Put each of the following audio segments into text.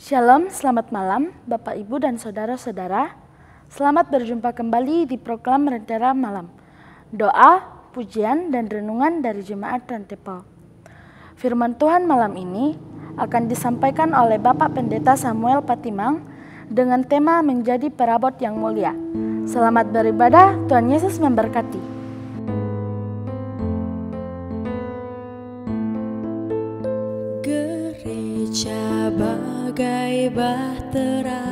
Shalom, selamat malam Bapak, Ibu, dan Saudara-saudara. Selamat berjumpa kembali di program Lentera Malam. Doa, pujian, dan renungan dari Jemaat Rantepal. Firman Tuhan malam ini akan disampaikan oleh Bapak Pendeta Samuel Patimang dengan tema menjadi perabot yang mulia. Selamat beribadah, Tuhan Yesus memberkati. Gereja bagai bahtera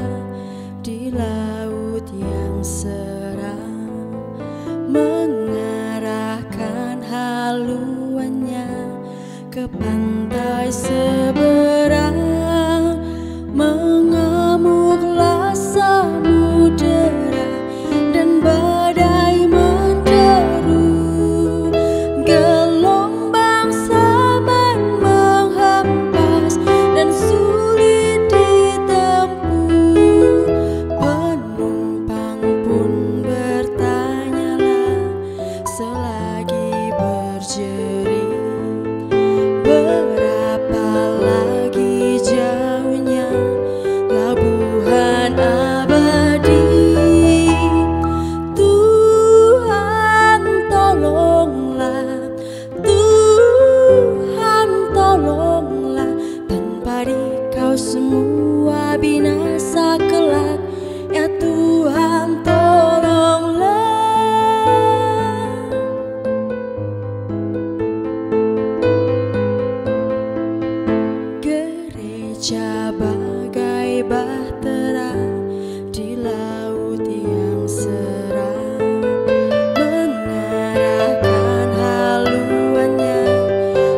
di laut yang seram, mengarahkan haluannya ke pantai seberang. Mengamuklah samudera dan badai menderu, gelombang sabar menghempas dan sulit ditempuh. Penumpang pun bertanyalah selagi berjerit, berapa lagi jauhnya labuhan abadi. Tuhan tolonglah, Tuhan tolonglah, tanpa Dikau semua binasa kelak. Ya Tuhan tolonglah. Gereja bagai bahtera di laut yang seram, mengarahkan haluannya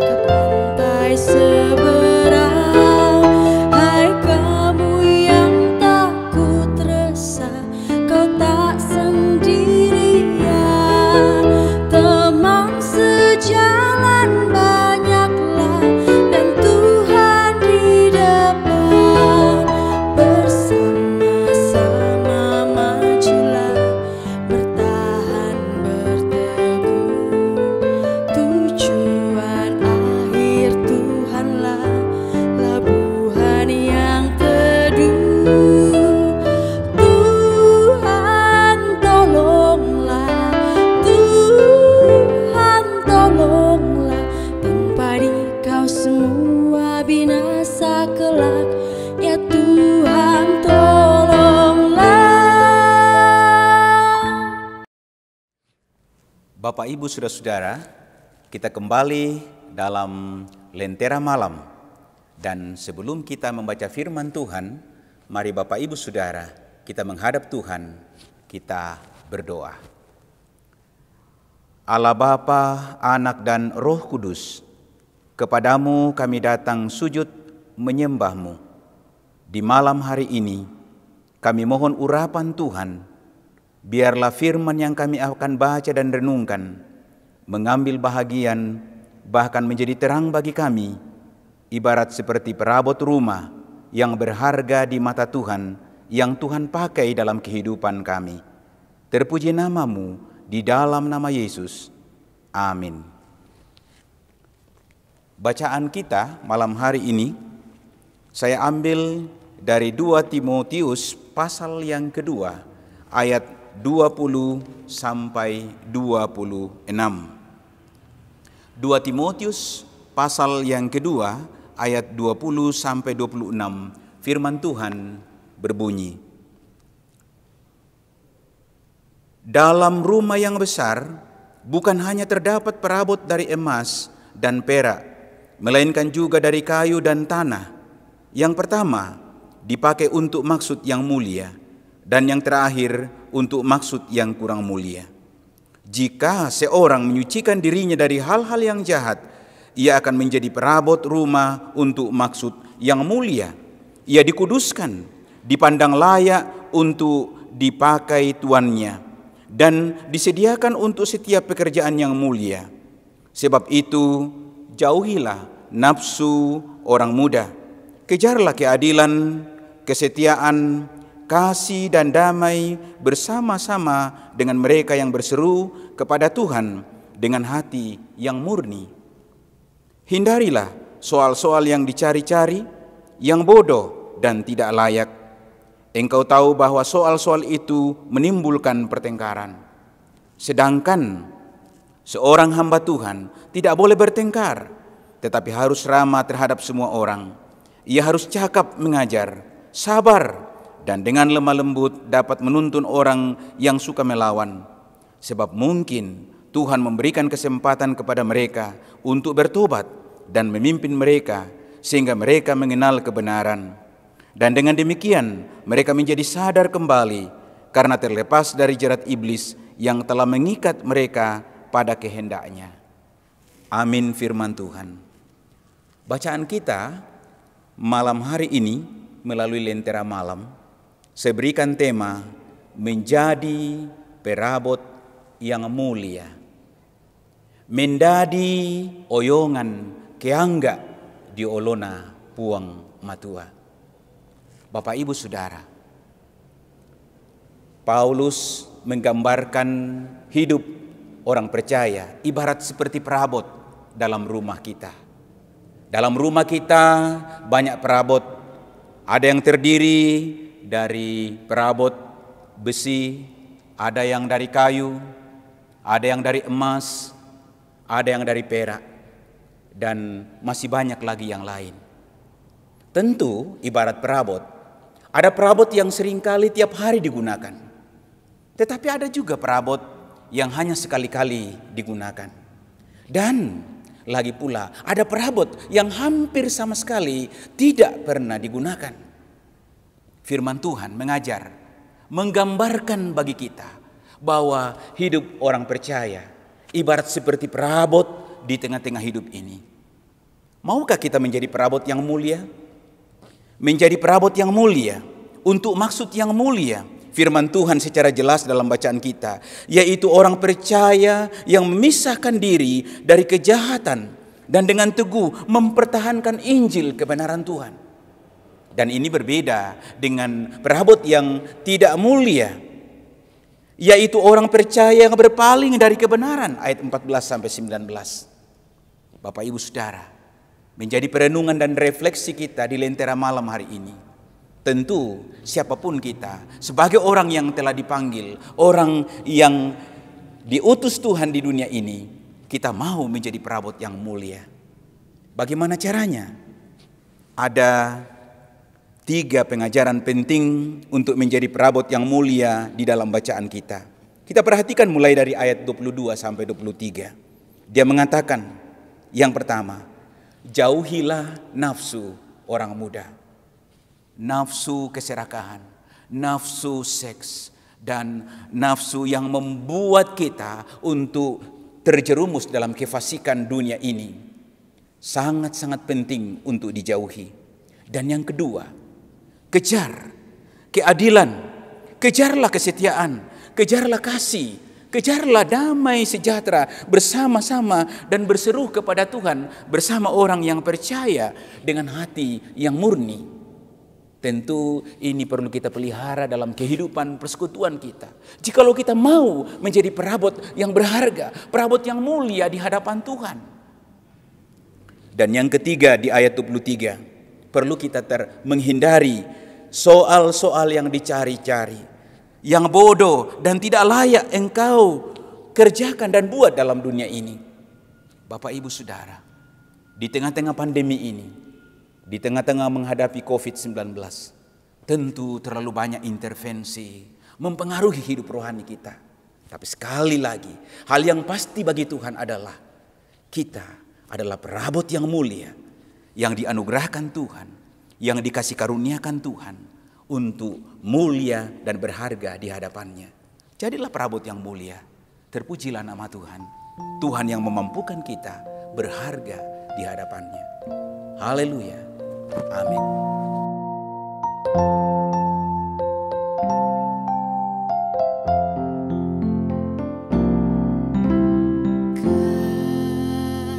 ke pantai seberang. Hai kamu yang takut resah, kau tak sendirian. Teman sejalan banyaklah dan Tuhan di depan. Bersama-sama majulah, bertahan berteguh. Tujuan akhir Tuhanlah labuhan yang teduh. Tuhan tolonglah, Tuhan tolonglah, tanpa Dikau semua binasa kelak. Ya Tuhan tolonglah. Bapak, Ibu, Saudara-saudara, kita kembali dalam Lentera Malam. Dan sebelum kita membaca firman Tuhan, mari Bapak, Ibu, Saudara, kita menghadap Tuhan, kita berdoa. Allah Bapa, Anak, dan Roh Kudus, kepadamu kami datang sujud menyembah-Mu. Di malam hari ini, kami mohon urapan Tuhan. Biarlah firman yang kami akan baca dan renungkan mengambil bahagian, bahkan menjadi terang bagi kami, ibarat seperti perabot rumah yang berharga di mata Tuhan, yang Tuhan pakai dalam kehidupan kami. Terpuji nama-Mu di dalam nama Yesus. Amin. Bacaan kita malam hari ini saya ambil dari 2 Timotius pasal yang kedua, ayat 20 sampai 26. 2 Timotius pasal yang kedua ayat 20 sampai 26. Firman Tuhan berbunyi, dalam rumah yang besar bukan hanya terdapat perabot dari emas dan perak, melainkan juga dari kayu dan tanah. Yang pertama dipakai untuk maksud yang mulia, dan yang terakhir untuk maksud yang kurang mulia. Jika seorang menyucikan dirinya dari hal-hal yang jahat, ia akan menjadi perabot rumah untuk maksud yang mulia. Ia dikuduskan, dipandang layak untuk dipakai tuannya, dan disediakan untuk setiap pekerjaan yang mulia. Sebab itu, jauhilah nafsu orang muda, kejarlah keadilan, kesetiaan, kasih dan damai bersama-sama dengan mereka yang berseru kepada Tuhan dengan hati yang murni. Hindarilah soal-soal yang dicari-cari, yang bodoh dan tidak layak. Engkau tahu bahwa soal-soal itu menimbulkan pertengkaran. Sedangkan seorang hamba Tuhan tidak boleh bertengkar, tetapi harus ramah terhadap semua orang. Ia harus cakap mengajar, sabar, dan dengan lemah lembut dapat menuntun orang yang suka melawan. Sebab mungkin Tuhan memberikan kesempatan kepada mereka untuk bertobat dan memimpin mereka sehingga mereka mengenal kebenaran. Dan dengan demikian mereka menjadi sadar kembali karena terlepas dari jerat iblis yang telah mengikat mereka pada kehendaknya. Amin firman Tuhan. Bacaan kita malam hari ini melalui Lentera Malam saya berikan tema menjadi perabot yang mulia. Mendadi oyongan keangga di olona puang matua. Bapak Ibu Saudara, Paulus menggambarkan hidup orang percaya ibarat seperti perabot dalam rumah kita. Dalam rumah kita banyak perabot. Ada yang terdiri dari perabot besi, ada yang dari kayu, ada yang dari emas, ada yang dari perak, dan masih banyak lagi yang lain. Tentu ibarat perabot, ada perabot yang seringkali tiap hari digunakan. Tetapi ada juga perabot yang hanya sekali-kali digunakan. Dan lagi pula ada perabot yang hampir sama sekali tidak pernah digunakan. Firman Tuhan mengajar, menggambarkan bagi kita bahwa hidup orang percaya ibarat seperti perabot di tengah-tengah hidup ini. Maukah kita menjadi perabot yang mulia? Menjadi perabot yang mulia untuk maksud yang mulia. Firman Tuhan secara jelas dalam bacaan kita, yaitu orang percaya yang memisahkan diri dari kejahatan dan dengan teguh mempertahankan Injil kebenaran Tuhan. Dan ini berbeda dengan perabot yang tidak mulia, yaitu orang percaya yang berpaling dari kebenaran, ayat 14-19. Bapak Ibu Saudara, menjadi perenungan dan refleksi kita di Lentera Malam hari ini. Tentu siapapun kita, sebagai orang yang telah dipanggil, orang yang diutus Tuhan di dunia ini, kita mau menjadi perabot yang mulia. Bagaimana caranya? Ada 3 pengajaran penting untuk menjadi perabot yang mulia di dalam bacaan kita. Kita perhatikan mulai dari ayat 22-23. Dia mengatakan, yang pertama, jauhilah nafsu orang muda. Nafsu keserakahan, nafsu seks, dan nafsu yang membuat kita untuk terjerumus dalam kefasikan dunia ini. Sangat-sangat penting untuk dijauhi. Dan yang kedua, kejar keadilan, kejarlah kesetiaan, kejarlah kasih, kejarlah damai sejahtera bersama-sama dan berseru kepada Tuhan bersama orang yang percaya dengan hati yang murni. Tentu ini perlu kita pelihara dalam kehidupan persekutuan kita. Jikalau kita mau menjadi perabot yang berharga, perabot yang mulia di hadapan Tuhan. Dan yang ketiga di ayat 23, perlu kita menghindari soal-soal yang dicari-cari, yang bodoh dan tidak layak engkau kerjakan dan buat dalam dunia ini. Bapak Ibu Saudara, di tengah-tengah pandemi ini, di tengah-tengah menghadapi COVID-19, tentu terlalu banyak intervensi mempengaruhi hidup rohani kita. Tapi sekali lagi, hal yang pasti bagi Tuhan adalah kita adalah perabot yang mulia, yang dianugerahkan Tuhan, yang dikasih karuniakan Tuhan untuk mulia dan berharga di hadapannya. Jadilah perabot yang mulia. Terpujilah nama Tuhan. Tuhan yang memampukan kita berharga di hadapannya. Haleluya. Amin.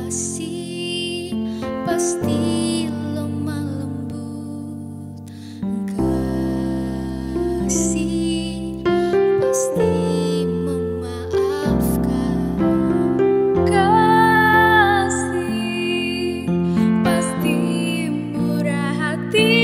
Kasih pasti lemah lembut, kasih pasti memaafkan, kasih pasti murah hati,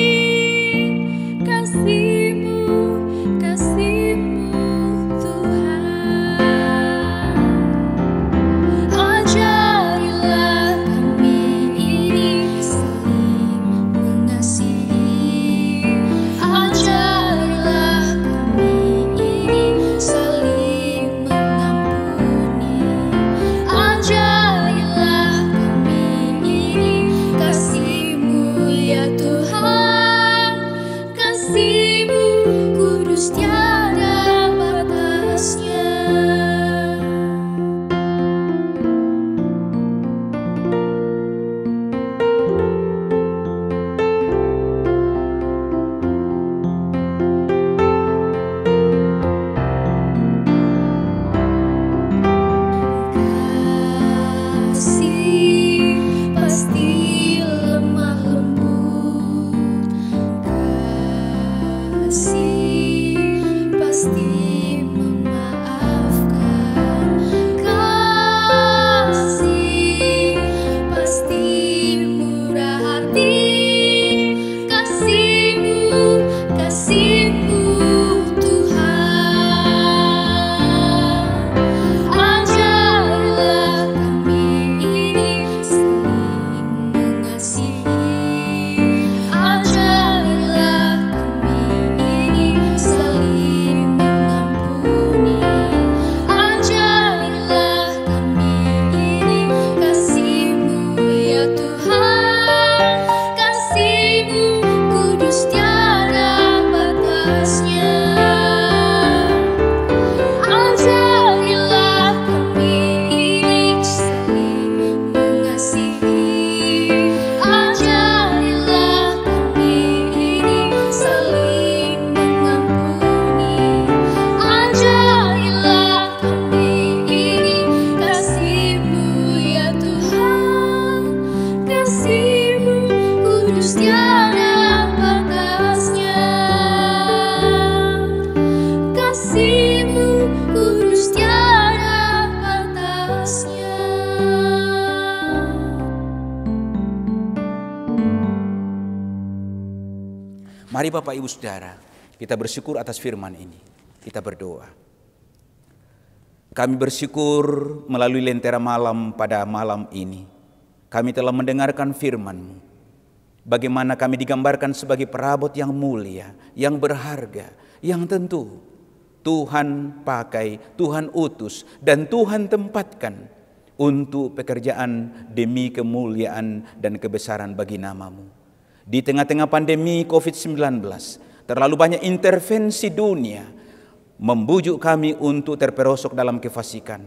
Mari Bapak Ibu Saudara, kita bersyukur atas firman ini. Kita berdoa. Kami bersyukur melalui Lentera Malam pada malam ini. Kami telah mendengarkan firman-Mu. Bagaimana kami digambarkan sebagai perabot yang mulia, yang berharga, yang tentu Tuhan pakai, Tuhan utus, dan Tuhan tempatkan untuk pekerjaan demi kemuliaan dan kebesaran bagi nama-Mu. Di tengah-tengah pandemi COVID-19, terlalu banyak intervensi dunia membujuk kami untuk terperosok dalam kefasikan.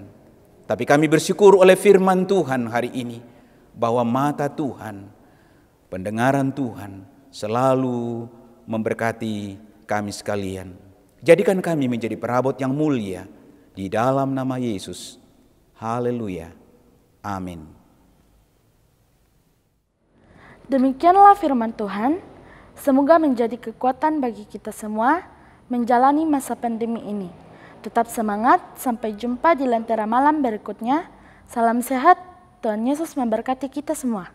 Tapi kami bersyukur oleh firman Tuhan hari ini, bahwa mata Tuhan, pendengaran Tuhan selalu memberkati kami sekalian. Jadikan kami menjadi perabot yang mulia di dalam nama Yesus. Haleluya. Amin. Demikianlah firman Tuhan. Semoga menjadi kekuatan bagi kita semua menjalani masa pandemi ini. Tetap semangat, sampai jumpa di Lentera Malam berikutnya. Salam sehat, Tuhan Yesus memberkati kita semua.